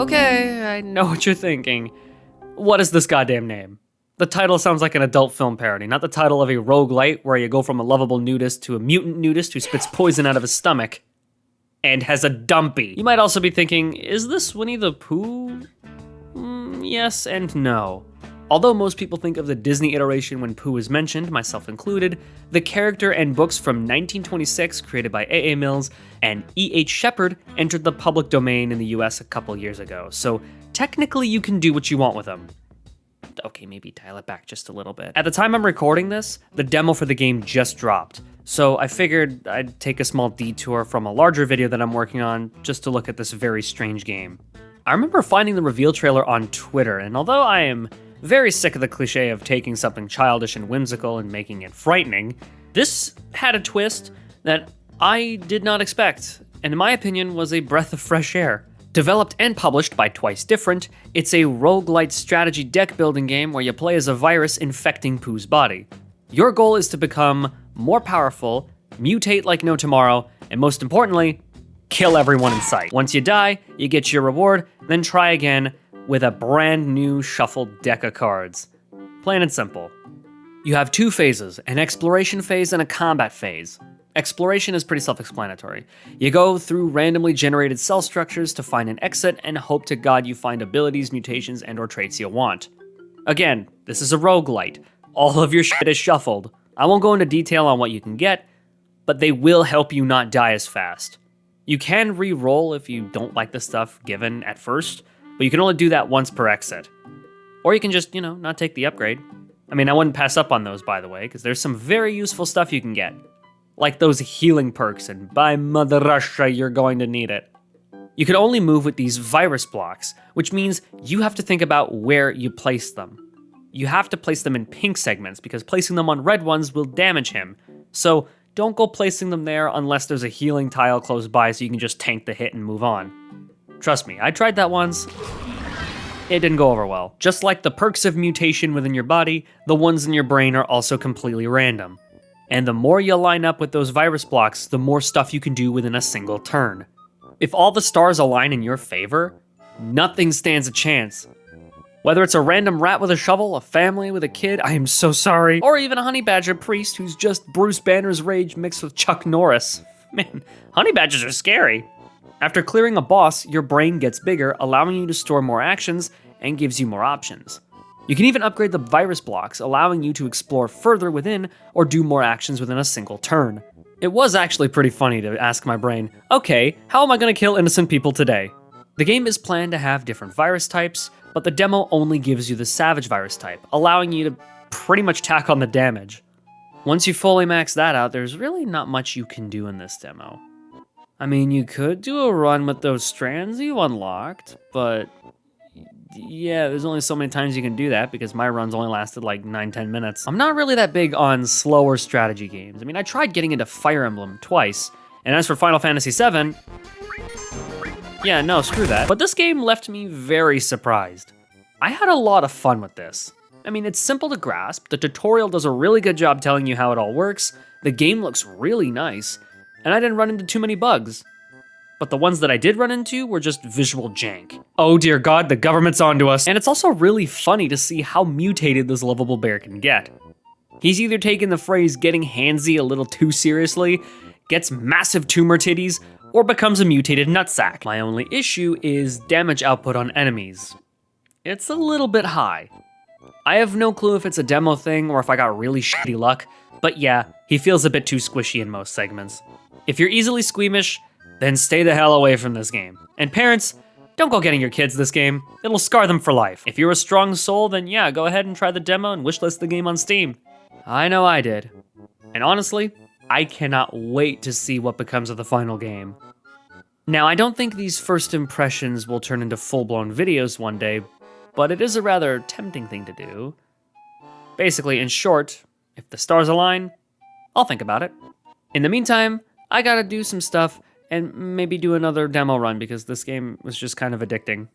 Okay, I know what you're thinking. What is this goddamn name? The title sounds like an adult film parody, not the title of a roguelite where you go from a lovable nudist to a mutant nudist who spits poison out of his stomach and has a dumpy. You might also be thinking, is this Winnie the Pooh? Yes and no. Although most people think of the Disney iteration when Pooh is mentioned, myself included, the character and books from 1926 created by A.A. Mills and E.H. Shepard entered the public domain in the US a couple years ago, so technically you can do what you want with them. Okay, maybe dial it back just a little bit. At the time I'm recording this, the demo for the game just dropped, so I figured I'd take a small detour from a larger video that I'm working on just to look at this very strange game. I remember finding the reveal trailer on Twitter, and although I am very sick of the cliche of taking something childish and whimsical and making it frightening, this had a twist that I did not expect, and in my opinion was a breath of fresh air. Developed and published by Twice Different, it's a roguelite strategy deck building game where you play as a virus infecting Pooh's body. Your goal is to become more powerful, mutate like no tomorrow, and most importantly, kill everyone in sight. Once you die, you get your reward, then try again with a brand new shuffled deck of cards. Plain and simple. You have two phases, an exploration phase and a combat phase. Exploration is pretty self-explanatory. You go through randomly generated cell structures to find an exit and hope to God you find abilities, mutations, and/or traits you want. Again, this is a roguelite. All of your shit is shuffled. I won't go into detail on what you can get, but they will help you not die as fast. You can re-roll if you don't like the stuff given at first, but you can only do that once per exit. Or you can just, not take the upgrade. I mean, I wouldn't pass up on those, by the way, because there's some very useful stuff you can get. Like those healing perks, and by Mother Russia, you're going to need it. You can only move with these virus blocks, which means you have to think about where you place them. You have to place them in pink segments, because placing them on red ones will damage him. So don't go placing them there unless there's a healing tile close by so you can just tank the hit and move on. Trust me, I tried that once. It didn't go over well. Just like the perks of mutation within your body, the ones in your brain are also completely random. And the more you line up with those virus blocks, the more stuff you can do within a single turn. If all the stars align in your favor, nothing stands a chance. Whether it's a random rat with a shovel, a family with a kid, I am so sorry, or even a honey badger priest who's just Bruce Banner's rage mixed with Chuck Norris. Man, honey badgers are scary. After clearing a boss, your brain gets bigger, allowing you to store more actions and gives you more options. You can even upgrade the virus blocks, allowing you to explore further within or do more actions within a single turn. It was actually pretty funny to ask my brain, okay, how am I gonna kill innocent people today? The game is planned to have different virus types, but the demo only gives you the Savage virus type, allowing you to pretty much tack on the damage. Once you fully max that out, there's really not much you can do in this demo. I mean, you could do a run with those strands you unlocked, but yeah, there's only so many times you can do that because my runs only lasted like 9-10 minutes. I'm not really that big on slower strategy games. I mean, I tried getting into Fire Emblem twice, and as for Final Fantasy VII, yeah, no, screw that. But this game left me very surprised. I had a lot of fun with this. I mean, it's simple to grasp, the tutorial does a really good job telling you how it all works, the game looks really nice, and I didn't run into too many bugs. But the ones that I did run into were just visual jank. Oh dear God, the government's onto us. And it's also really funny to see how mutated this lovable bear can get. He's either taken the phrase getting handsy a little too seriously, gets massive tumor titties, or becomes a mutated nutsack. My only issue is damage output on enemies. It's a little bit high. I have no clue if it's a demo thing or if I got really shitty luck, but yeah, he feels a bit too squishy in most segments. If you're easily squeamish, then stay the hell away from this game. And parents, don't go getting your kids this game. It'll scar them for life. If you're a strong soul, then yeah, go ahead and try the demo and wishlist the game on Steam. I know I did. And honestly, I cannot wait to see what becomes of the final game. Now, I don't think these first impressions will turn into full-blown videos one day, but it is a rather tempting thing to do. Basically, in short, if the stars align, I'll think about it. In the meantime, I gotta do some stuff and maybe do another demo run because this game was just kind of addicting.